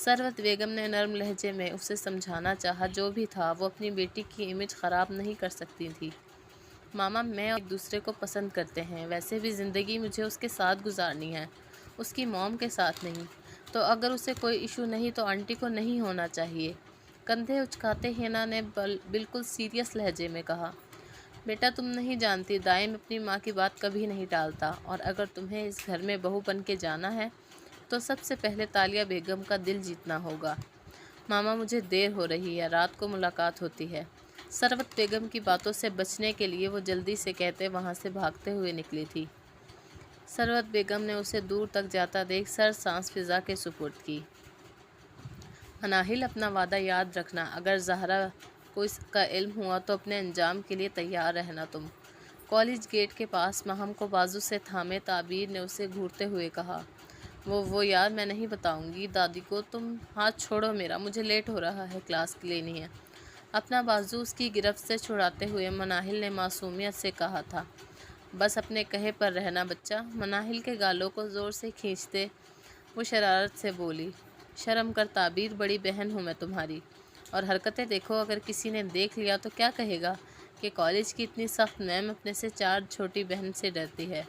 سروت بیگم نے نرم لہجے میں اسے سمجھانا چاہا جو بھی تھا وہ اپنی بیٹی کی امیج خراب نہیں کر سکتی تھی۔ ماما میں ایک دوسرے کو پسند کرتے ہیں، ویسے بھی زندگی مجھے اس کے ساتھ گزارنی ہے، اس کی موم کے ساتھ نہیں، تو اگر اسے کوئی ایشو نہیں تو آنٹی کو نہیں ہونا چاہیے۔ کندھے اچکاتے ہینا نے بالکل سیریس لہجے میں کہا، بیٹا تم نہیں جانتی دائم اپنی ماں کی بات کبھی نہیں ٹالتا، اور اگر تمہیں اس گھر میں بہو بن کے جانا ہے تو سب سے پہلے تالیہ بیگم کا دل جیتنا ہوگا۔ ماما مجھے دیر ہو رہی ہے، رات کو ملاقات ہوتی ہے۔ سروت بیگم کی باتوں سے بچنے کے لیے وہ جلدی سے کہتے وہاں سے بھاگتے ہوئے نکلی تھی۔ سروت بیگم نے اسے دور تک جاتا دیکھ سر سانس فضا کے سپرد کی۔ مناہل اپنا وعدہ یاد رکھنا، اگر زہرا کو اس کا علم ہوا تو اپنے انجام کے لیے تیار رہنا تم۔ کالج گیٹ کے پاس مہم کو بازو سے تھامے تعبیر نے اسے گھورتے ہوئے کہا، وہ یار میں نہیں بتاؤں گی دادی کو، تم ہاتھ چھوڑو میرا، مجھے لیٹ ہو رہا ہے، کلاس لینی ہے۔ اپنا بازو اس کی گرفت سے چھڑاتے ہوئے مناہل نے معصومیت سے کہا تھا، بس اپنے کہے پر رہنا بچہ۔ مناہل کے گالوں کو زور سے کھینچتے وہ شرارت سے بولی، شرم کر تعبیر، بڑی بہن ہوں میں تمہاری، اور حرکتیں دیکھو، اگر کسی نے دیکھ لیا تو کیا کہے گا کہ کالج کی اتنی سخت میم اپنے سے 4 چھوٹی بہن سے ڈرتی ہے۔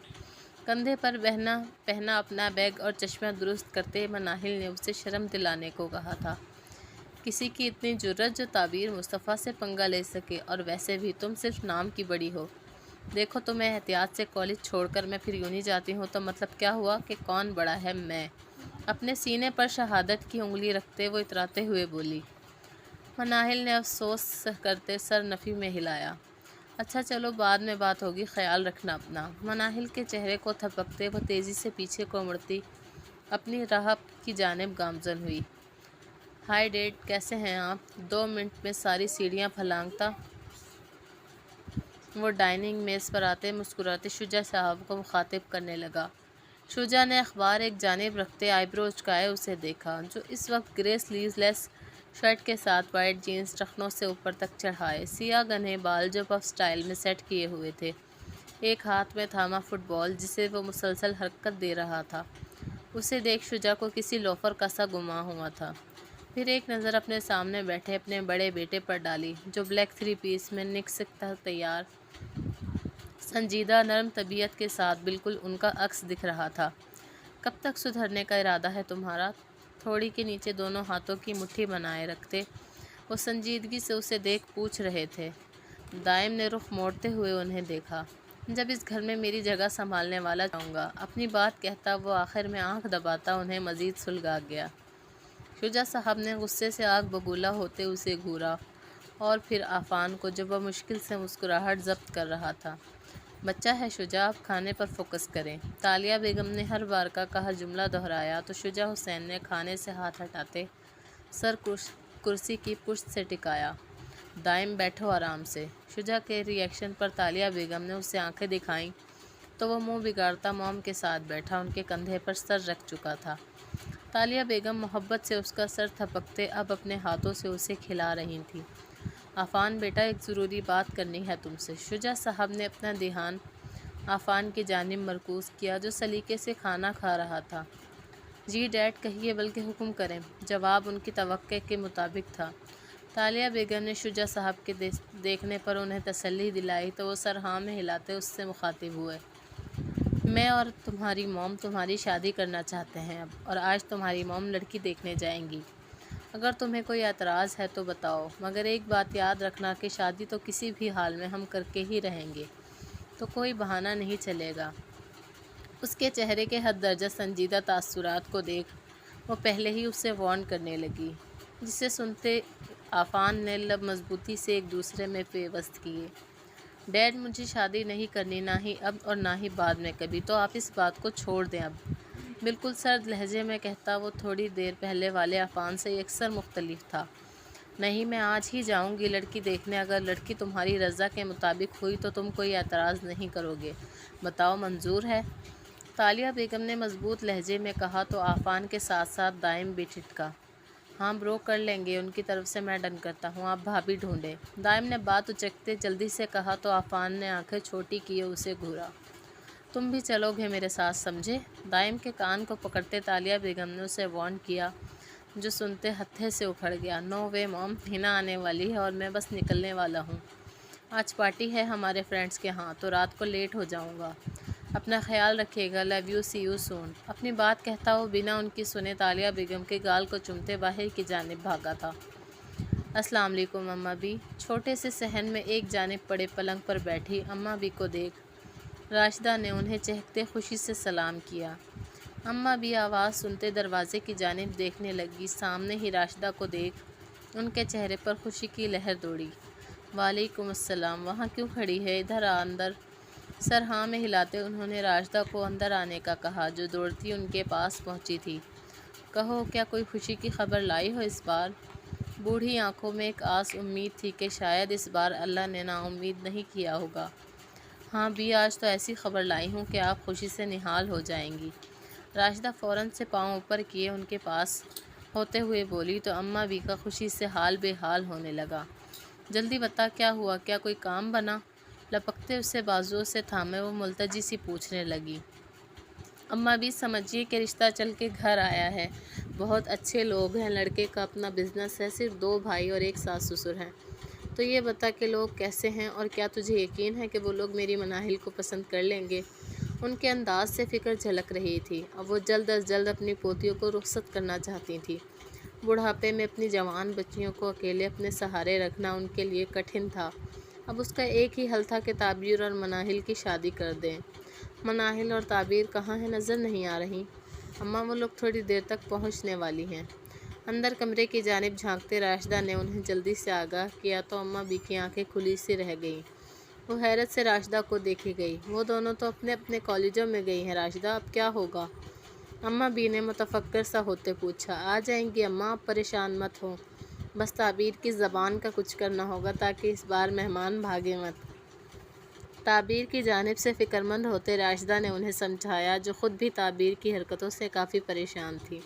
کندھے پر پہنا اپنا بیگ اور چشمہ درست کرتے مناہل نے اسے شرم دلانے کو کہا تھا، کسی کی اتنی جرأت جو تعبیر مصطفیٰ سے پنگا لے سکے، اور ویسے بھی تم صرف نام کی بڑی ہو۔ دیکھو تمہیں احتیاط سے کالج چھوڑ کر میں پھر یوں نہیں جاتی ہوں تو مطلب کیا ہوا کہ کون بڑا ہے میں؟ اپنے سینے پر شہادت کی انگلی رکھتے وہ اتراتے ہوئے بولی۔ مناہل نے افسوس کرتے سر نفی میں ہلایا، اچھا چلو بعد میں بات ہوگی، خیال رکھنا اپنا۔ مناہل کے چہرے کو تھپکتے وہ تیزی سے پیچھے کو مڑتی اپنی راہ کی جانب گامزن ہوئی۔ ہائی ڈیڈ، کیسے ہیں آپ؟ 2 منٹ میں ساری سیڑھیاں پھلانگتا وہ ڈائننگ میز پر آتے مسکراتے شجاع صاحب کو مخاطب کرنے لگا۔ شجاع نے اخبار ایک جانب رکھتے آئی برو اچکائے اسے دیکھا، جو اس وقت گرے سلیوز لیس شرٹ کے ساتھ وائٹ جینز ٹخنوں سے اوپر تک چڑھائے، سیاہ گھنے بال جو پف سٹائل میں سیٹ کیے ہوئے تھے، ایک ہاتھ میں تھاما فٹ بال جسے وہ مسلسل حرکت دے رہا تھا۔ اسے دیکھ شجاع کو کسی لوفر کا سا گمان ہوا تھا، پھر ایک نظر اپنے سامنے بیٹھے اپنے بڑے بیٹے پر ڈالی، جو بلیک 3 پیس میں نکسکتا تیار، سنجیدہ نرم طبیعت کے ساتھ بالکل ان کا عکس دکھ رہا تھا۔ کب تک سدھرنے کا ارادہ ہے تمہارا؟ تھوڑی کے نیچے دونوں ہاتھوں کی مٹھی بنائے رکھتے وہ سنجیدگی سے اسے دیکھ پوچھ رہے تھے۔ دائم نے رخ موڑتے ہوئے انہیں دیکھا، جب اس گھر میں میری جگہ سنبھالنے والا جاؤں گا، اپنی بات کہتا وہ آخر میں آنکھ دباتا انہیں مزید سلگا گیا۔ شجاع صاحب نے غصے سے آگ ببولا ہوتے اسے گھورا، اور پھر عفان کو جو وہ مشکل سے مسکراہٹ ضبط کر رہا تھا۔ بچہ ہے شجاع، آپ کھانے پر فوکس کریں۔ تالیہ بیگم نے ہر بار کا کہا جملہ دہرایا تو شجاع حسین نے کھانے سے ہاتھ ہٹاتے سر کرسی کی پشت سے ٹکایا۔ دائم بیٹھو آرام سے۔ شجاع کے ری ایکشن پر تالیہ بیگم نے اسے آنکھیں دکھائیں تو وہ منہ بگاڑتا موم کے ساتھ بیٹھا ان کے کندھے پر سر رکھ چکا تھا۔ تالیہ بیگم محبت سے اس کا سر تھپکتے اب اپنے ہاتھوں سے اسے کھلا رہی تھیں۔ عفان بیٹا، ایک ضروری بات کرنی ہے تم سے۔ شجاع صاحب نے اپنا دھیان عفان کی جانب مرکوز کیا جو سلیقے سے کھانا کھا رہا تھا۔ جی ڈیڈ کہیے، بلکہ حکم کریں۔ جواب ان کی توقع کے مطابق تھا۔ تالیہ بیگم نے شجاع صاحب کے دیکھنے پر انہیں تسلی دلائی تو وہ سر ہاں میں ہلاتے اس سے مخاطب ہوئے، میں اور تمہاری موم تمہاری شادی کرنا چاہتے ہیں اب، اور آج تمہاری موم لڑکی دیکھنے جائیں گی۔ اگر تمہیں کوئی اعتراض ہے تو بتاؤ، مگر ایک بات یاد رکھنا کہ شادی تو کسی بھی حال میں ہم کر کے ہی رہیں گے، تو کوئی بہانہ نہیں چلے گا۔ اس کے چہرے کے حد درجہ سنجیدہ تاثرات کو دیکھ وہ پہلے ہی اسے وارن کرنے لگی، جسے سنتے عفان نے لب مضبوطی سے ایک دوسرے میں پیوست کیے۔ ڈیڈ مجھے شادی نہیں کرنی، نہ ہی اب اور نہ ہی بعد میں کبھی، تو آپ اس بات کو چھوڑ دیں اب، بالکل سرد لہجے میں کہتا وہ تھوڑی دیر پہلے والے عفان سے یکسر مختلف تھا۔ نہیں، میں آج ہی جاؤں گی لڑکی دیکھنے، اگر لڑکی تمہاری رضا کے مطابق ہوئی تو تم کوئی اعتراض نہیں کرو گے، بتاؤ منظور ہے؟ تالیہ بیگم نے مضبوط لہجے میں کہا تو عفان کے ساتھ ساتھ دائم بھی ٹھٹکا۔ ہاں برو، کر لیں گے، ان کی طرف سے میں ڈن کرتا ہوں، آپ بھابھی ڈھونڈیں۔ دائم نے بات اچکتے جلدی سے کہا تو عفان نے آنکھیں چھوٹی کیے اسے گھورا۔ تم بھی چلو گے میرے ساتھ، سمجھے؟ دائم کے کان کو پکڑتے تالیہ بیگم نے اسے وارن کیا۔ جو سنتے ہتھے سے اکھڑ گیا۔ نو وے موم، ہنا آنے والی ہے اور میں بس نکلنے والا ہوں۔ آج پارٹی ہے ہمارے فرینڈز کے ہاں، تو رات کو لیٹ ہو جاؤں گا۔ اپنا خیال رکھیے گا، love you, C you soon. اپنی بات کہتا وہ بنا ان کی سنے تالیہ بیگم کے گال کو چومتے باہر کی جانب بھاگا تھا۔ السلام علیکم اماں بھی۔ چھوٹے سے صحن میں ایک جانب پڑے پلنگ پر بیٹھی اماں بھی کو دیکھ راشدہ نے انہیں چہکتے خوشی سے سلام کیا۔ اماں بھی آواز سنتے دروازے کی جانب دیکھنے لگی۔ سامنے ہی راشدہ کو دیکھ ان کے چہرے پر خوشی کی لہر دوڑی۔ وعلیکم السلام، وہاں کیوں کھڑی ہے، ادھر آ اندر۔ سر ہاں میں ہلاتے انہوں نے راشدہ کو اندر آنے کا کہا، جو دوڑتی ان کے پاس پہنچی تھی۔ کہو، کیا کوئی خوشی کی خبر لائی ہو اس بار؟ بوڑھی آنکھوں میں ایک آس امید تھی کہ شاید اس بار اللہ نے نا امید نہیں کیا ہوگا۔ ہاں بھی، آج تو ایسی خبر لائی ہوں کہ آپ خوشی سے نہال ہو جائیں گی۔ راشدہ فوراً سے پاؤں اوپر کیے ان کے پاس ہوتے ہوئے بولی تو اماں بھی کا خوشی سے حال بے حال ہونے لگا۔ جلدی بتا، کیا ہوا، کیا کوئی کام بنا؟ لپکتے اسے بازوؤں سے تھامے وہ ملتجی سی پوچھنے لگی۔ اماں بھی، سمجھیے کہ رشتہ چل کے گھر آیا ہے، بہت اچھے لوگ ہیں، لڑکے کا اپنا بزنس ہے، صرف 2 بھائی اور ایک ساس سسر ہیں۔ تو یہ بتا کہ لوگ کیسے ہیں اور کیا تجھے یقین ہے کہ وہ لوگ میری مناہل کو پسند کر لیں گے؟ ان کے انداز سے فکر جھلک رہی تھی۔ اب وہ جلد از جلد اپنی پوتیوں کو رخصت کرنا چاہتی تھیں۔ بڑھاپے میں اپنی جوان بچیوں کو اکیلے اپنے سہارے رکھنا ان کے لیے کٹھن تھا۔ اب اس کا ایک ہی حل تھا کہ تعبیر اور مناہل کی شادی کر دیں۔ مناہل اور تعبیر کہاں ہیں، نظر نہیں آ رہی؟ اماں، وہ لوگ تھوڑی دیر تک پہنچنے والی ہیں۔ اندر کمرے کی جانب جھانکتے راشدہ نے انہیں جلدی سے آگاہ کیا تو اماں بھی کی آنکھیں کھلی سی رہ گئیں۔ وہ حیرت سے راشدہ کو دیکھی گئی۔ وہ دونوں تو اپنے اپنے کالجوں میں گئی ہیں راشدہ، اب کیا ہوگا؟ اماں بھی نے متفکر سا ہوتے پوچھا۔ آ جائیں گی اماں، آپ پریشان مت ہوں، بس تعبیر کی زبان کا کچھ کرنا ہوگا تاکہ اس بار مہمان بھاگے مت۔ تعبیر کی جانب سے فکرمند ہوتے راشدہ نے انہیں سمجھایا، جو خود بھی تعبیر کی حرکتوں سے کافی پریشان تھی۔